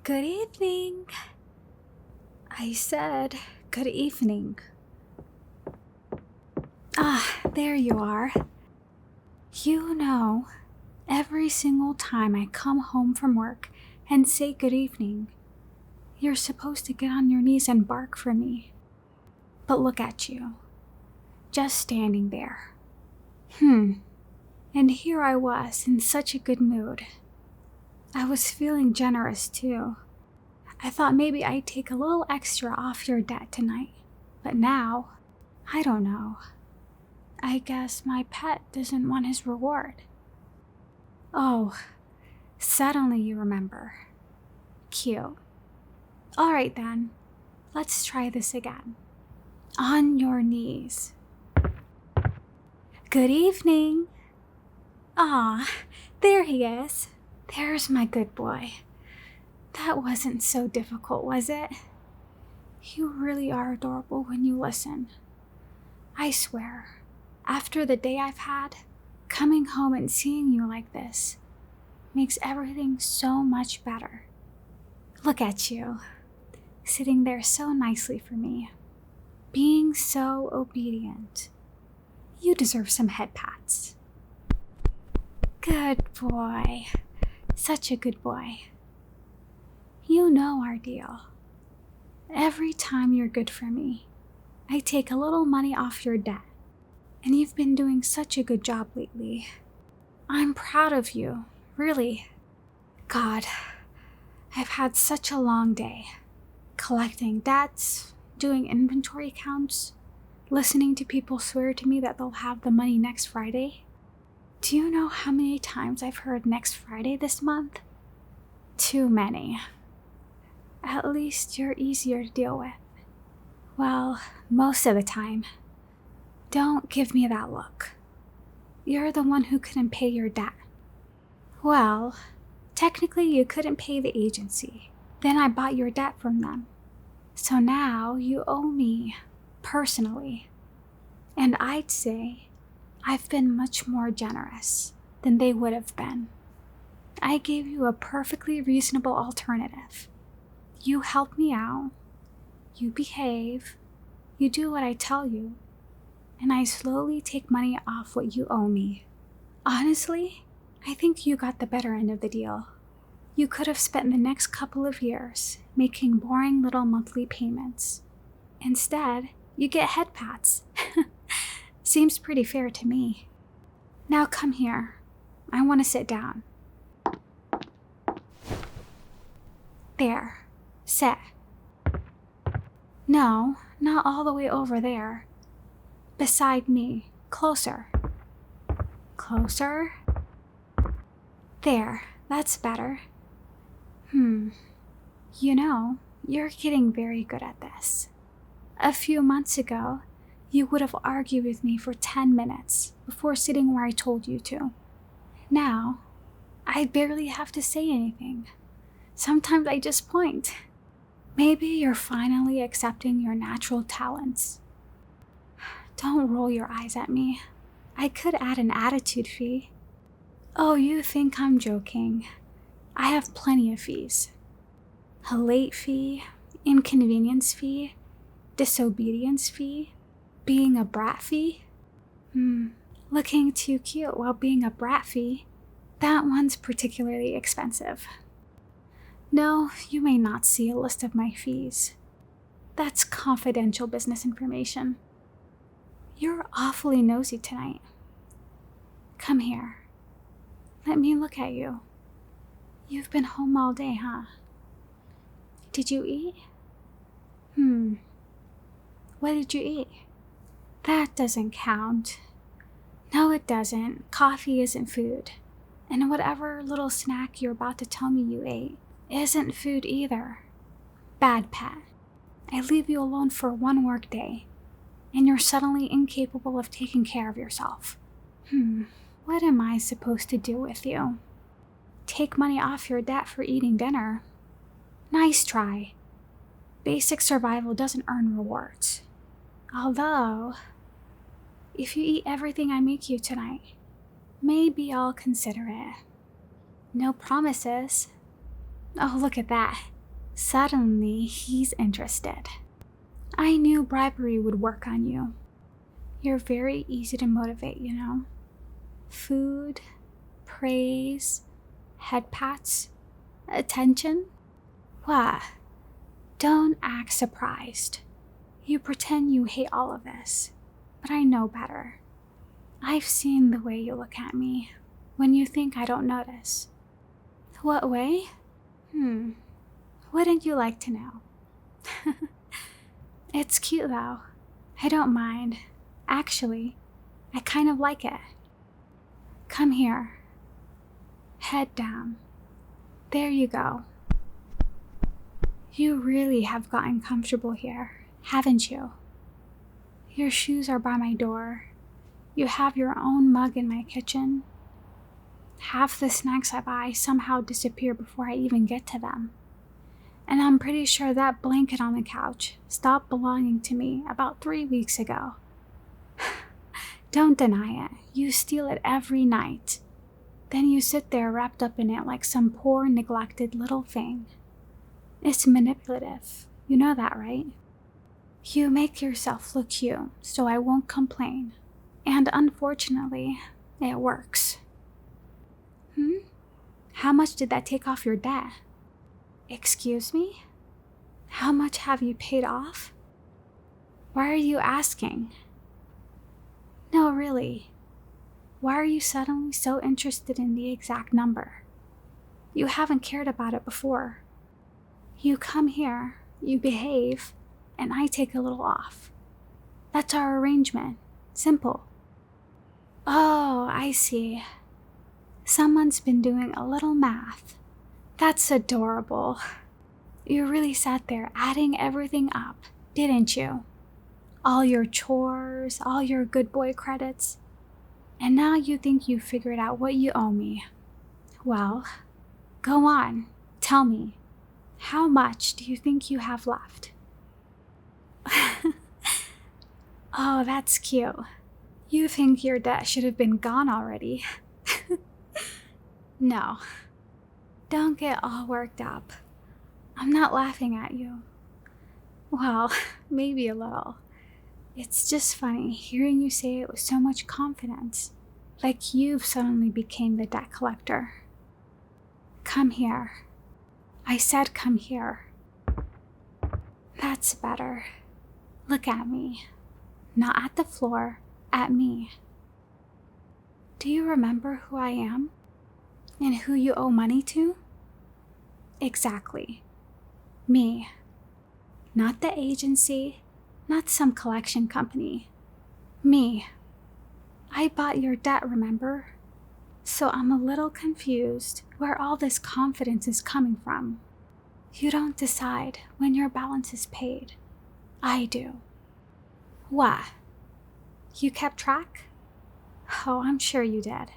Good evening. I said good evening. There you are. You know, every single time I come home from work and say good evening, you're supposed to get on your knees and bark for me. But look at you, just standing there. And here I was in such a good mood. I was feeling generous too. I thought maybe I'd take a little extra off your debt tonight. But now, I don't know. I guess my pet doesn't want his reward. Oh, suddenly you remember. Cute. All right then, let's try this again. On your knees. Good evening. There he is. There's my good boy. That wasn't so difficult, was it? You really are adorable when you listen. I swear, after the day I've had, coming home and seeing you like this makes everything so much better. Look at you, sitting there so nicely for me, being so obedient. You deserve some head pats. Good boy. Such a good boy. You know our deal. Every time you're good for me, I take a little money off your debt. And you've been doing such a good job lately. I'm proud of you, really. God, I've had such a long day. Collecting debts, doing inventory counts, listening to people swear to me that they'll have the money next Friday. Do you know how many times I've heard next Friday this month? Too many. At least you're easier to deal with. Well, most of the time. Don't give me that look. You're the one who couldn't pay your debt. Well, technically you couldn't pay the agency. Then I bought your debt from them. So now you owe me, personally. And I'd say I've been much more generous than they would have been. I gave you a perfectly reasonable alternative. You help me out, you behave, you do what I tell you, and I slowly take money off what you owe me. Honestly, I think you got the better end of the deal. You could have spent the next couple of years making boring little monthly payments. Instead, you get head pats. Seems pretty fair to me. Now come here. I want to sit down. There. Sit. No, not all the way over there. Beside me. Closer. Closer? There, that's better. You know, you're getting very good at this. A few months ago, you would have argued with me for 10 minutes before sitting where I told you to. Now, I barely have to say anything. Sometimes I just point. Maybe you're finally accepting your natural talents. Don't roll your eyes at me. I could add an attitude fee. Oh, you think I'm joking. I have plenty of fees. A late fee, inconvenience fee, disobedience fee, being a brat fee. Looking too cute while being a brat fee. That one's particularly expensive. No, you may not see a list of my fees. That's confidential business information. You're awfully nosy tonight. Come here. Let me look at you. You've been home all day, huh? Did you eat? What did you eat? That doesn't count. No, it doesn't. Coffee isn't food. And whatever little snack you're about to tell me you ate isn't food either. Bad pet. I leave you alone for one work day, and you're suddenly incapable of taking care of yourself. What am I supposed to do with you? Take money off your debt for eating dinner? Nice try. Basic survival doesn't earn rewards. Although, if you eat everything I make you tonight, maybe I'll consider it. No promises. Oh, look at that. Suddenly, he's interested. I knew bribery would work on you. You're very easy to motivate, you know? Food, praise, head pats, attention. What? Don't act surprised. You pretend you hate all of this, but I know better. I've seen the way you look at me when you think I don't notice. What way? Wouldn't you like to know? It's cute though. I don't mind. Actually, I kind of like it. Come here. Head down. There you go. You really have gotten comfortable here, haven't you? Your shoes are by my door. You have your own mug in my kitchen. Half the snacks I buy somehow disappear before I even get to them. And I'm pretty sure that blanket on the couch stopped belonging to me about 3 weeks ago. Don't deny it. You steal it every night. Then you sit there wrapped up in it like some poor, neglected little thing. It's manipulative. You know that, right? You make yourself look cute, so I won't complain. And unfortunately, it works. How much did that take off your debt? Excuse me? How much have you paid off? Why are you asking? No, really. Why are you suddenly so interested in the exact number? You haven't cared about it before. You come here, you behave, and I take a little off. That's our arrangement. Simple. Oh, I see. Someone's been doing a little math. That's adorable. You really sat there adding everything up, didn't you? All your chores, all your good boy credits. And now you think you figured out what you owe me. Well, go on, tell me. How much do you think you have left? Oh, that's cute. You think your debt should have been gone already. No. Don't get all worked up. I'm not laughing at you. Well, maybe a little. It's just funny hearing you say it with so much confidence, like you've suddenly became the debt collector. Come here. I said come here. That's better. Look at me. Not at the floor, at me. Do you remember who I am? And who you owe money to? Exactly. Me. Not the agency, not some collection company. Me. I bought your debt, remember? So I'm a little confused where all this confidence is coming from. You don't decide when your balance is paid. I do. What? You kept track? Oh, I'm sure you did.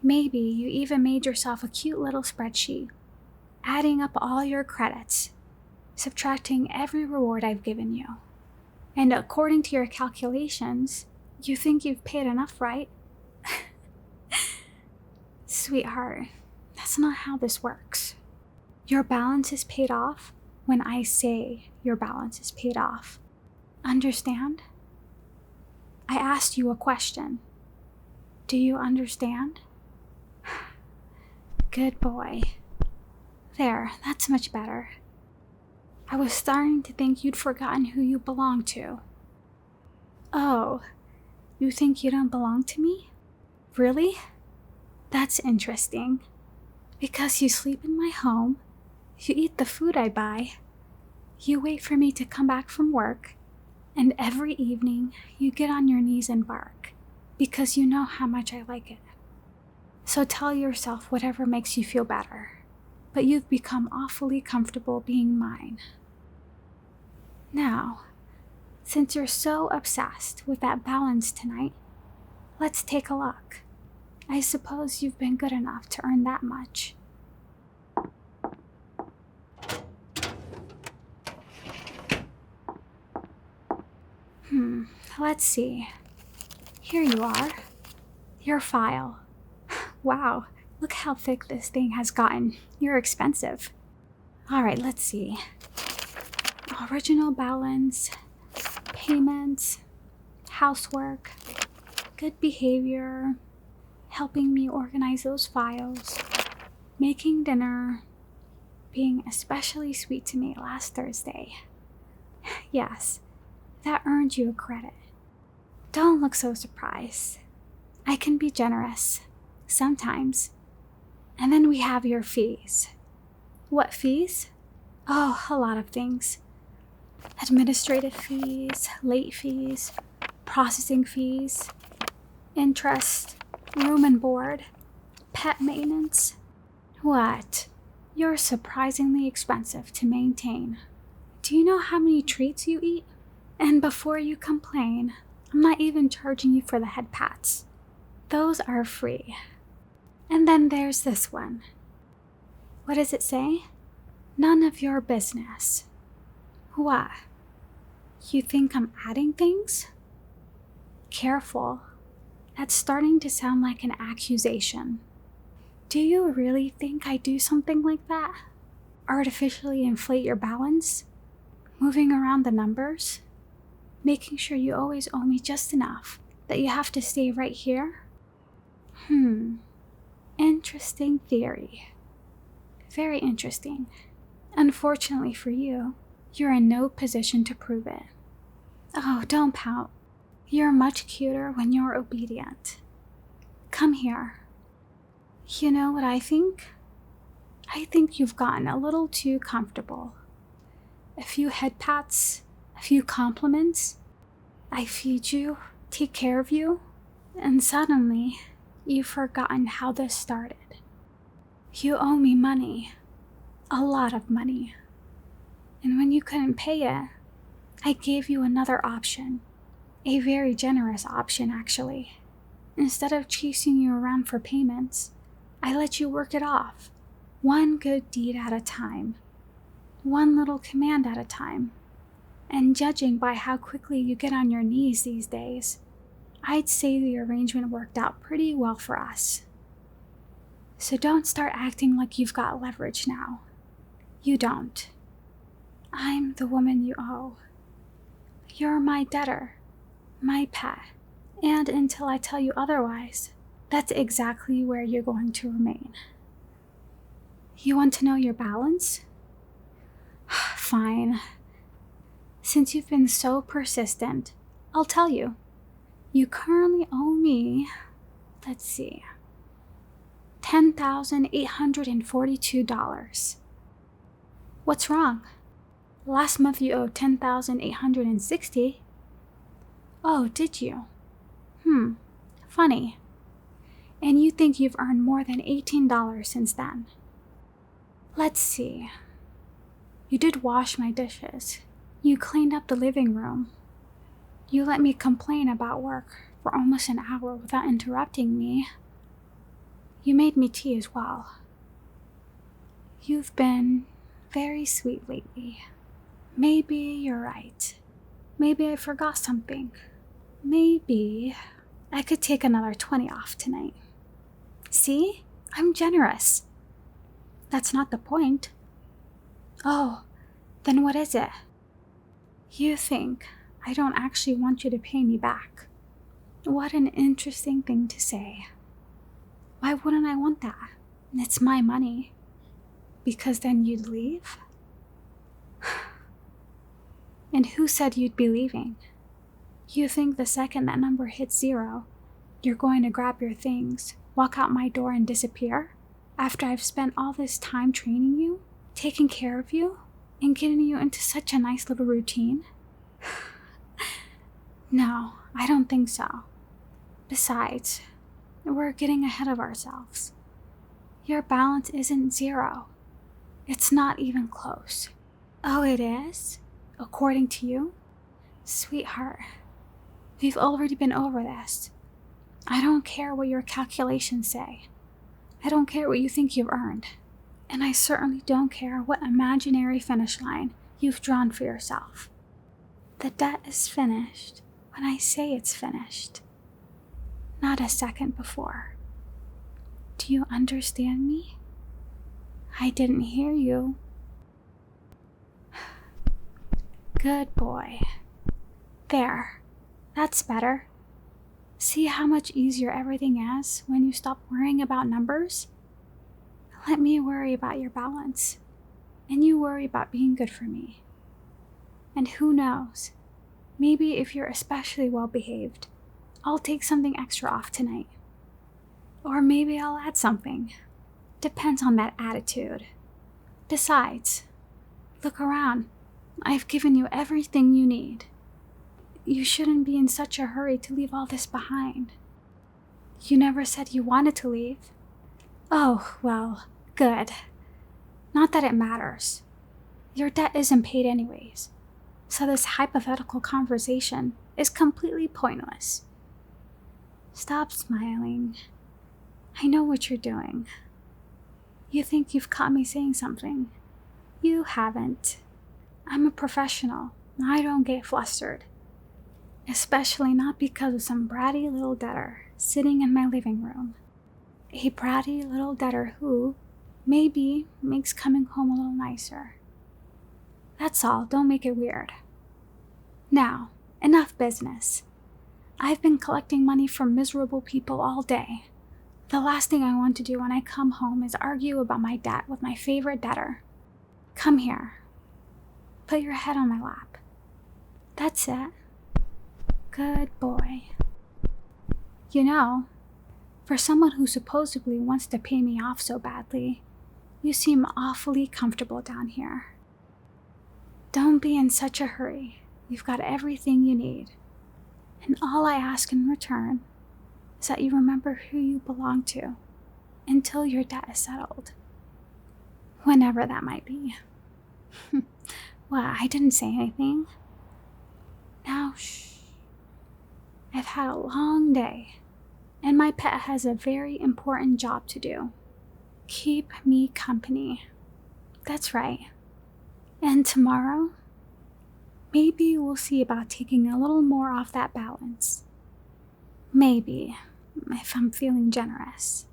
Maybe you even made yourself a cute little spreadsheet, adding up all your credits, subtracting every reward I've given you. And according to your calculations, you think you've paid enough, right? Sweetheart, that's not how this works. Your balance is paid off when I say your balance is paid off. Understand? I asked you a question. Do you understand? Good boy. There, that's much better. I was starting to think you'd forgotten who you belong to. Oh, you think you don't belong to me? Really? That's interesting. Because you sleep in my home, you eat the food I buy, you wait for me to come back from work, and every evening you get on your knees and bark because you know how much I like it. So tell yourself whatever makes you feel better, but you've become awfully comfortable being mine. Now, since you're so obsessed with that balance tonight, let's take a look. I suppose you've been good enough to earn that much. Let's see. Here you are. Your file. Wow, look how thick this thing has gotten. You're expensive. All right, let's see. Original balance, payments, housework, good behavior, helping me organize those files, making dinner, being especially sweet to me last Thursday. Yes, that earned you a credit. Don't look so surprised. I can be generous, sometimes. And then we have your fees. What fees? Oh, a lot of things. Administrative fees, late fees, processing fees, interest, room and board, pet maintenance. What? You're surprisingly expensive to maintain. Do you know how many treats you eat? And before you complain, I'm not even charging you for the head pats. Those are free. And then there's this one. What does it say? None of your business. What? You think I'm adding things? Careful. That's starting to sound like an accusation. Do you really think I do something like that? Artificially inflate your balance? Moving around the numbers? Making sure you always owe me just enough that you have to stay right here? Interesting theory. Very interesting. Unfortunately for you, you're in no position to prove it. Oh, don't pout. You're much cuter when you're obedient. Come here. You know what I think? I think you've gotten a little too comfortable. A few head pats, a few compliments. I feed you, take care of you, and suddenly you've forgotten how this started. You owe me money. A lot of money. And when you couldn't pay it, I gave you another option. A very generous option, actually. Instead of chasing you around for payments, I let you work it off. One good deed at a time. One little command at a time. And judging by how quickly you get on your knees these days, I'd say the arrangement worked out pretty well for us. So don't start acting like you've got leverage now. You don't. I'm the woman you owe. You're my debtor, my pet, and until I tell you otherwise, that's exactly where you're going to remain. You want to know your balance? Fine. Since you've been so persistent, I'll tell you. You currently owe me, let's see, $10,842. What's wrong? Last month you owed $10,860. Oh, did you? Funny. And you think you've earned more than $18 since then. Let's see. You did wash my dishes. You cleaned up the living room. You let me complain about work for almost an hour without interrupting me. You made me tea as well. You've been very sweet lately. Maybe you're right. Maybe I forgot something. Maybe I could take another 20 off tonight. See? I'm generous. That's not the point. Oh, then what is it? You think I don't actually want you to pay me back. What an interesting thing to say. Why wouldn't I want that? It's my money. Because then you'd leave? And who said you'd be leaving? You think the second that number hits 0, you're going to grab your things, walk out my door and disappear? After I've spent all this time training you, taking care of you, and getting you into such a nice little routine? No, I don't think so. Besides, we're getting ahead of ourselves. Your balance isn't 0. It's not even close. Oh, it is? According to you? Sweetheart, we've already been over this. I don't care what your calculations say. I don't care what you think you've earned. And I certainly don't care what imaginary finish line you've drawn for yourself. The debt is finished when I say it's finished. Not a second before. Do you understand me? I didn't hear you. Good boy. There. That's better. See how much easier everything is when you stop worrying about numbers? Let me worry about your balance, and you worry about being good for me. And who knows, maybe if you're especially well behaved, I'll take something extra off tonight. Or maybe I'll add something. Depends on that attitude. Besides, look around. I've given you everything you need. You shouldn't be in such a hurry to leave all this behind. You never said you wanted to leave. Oh, well, good. Not that it matters. Your debt isn't paid anyways, so this hypothetical conversation is completely pointless. Stop smiling. I know what you're doing. You think you've caught me saying something. You haven't. I'm a professional. I don't get flustered. Especially not because of some bratty little debtor sitting in my living room. A bratty little debtor who, maybe, makes coming home a little nicer. That's all, don't make it weird. Now, enough business. I've been collecting money from miserable people all day. The last thing I want to do when I come home is argue about my debt with my favorite debtor. Come here. Put your head on my lap. That's it. Good boy. You know, for someone who supposedly wants to pay me off so badly, you seem awfully comfortable down here. Don't be in such a hurry. You've got everything you need. And all I ask in return is that you remember who you belong to until your debt is settled. Whenever that might be. Well, I didn't say anything. Now, shh. I've had a long day, and my pet has a very important job to do. Keep me company. That's right. And tomorrow, maybe we'll see about taking a little more off that balance. Maybe, if I'm feeling generous.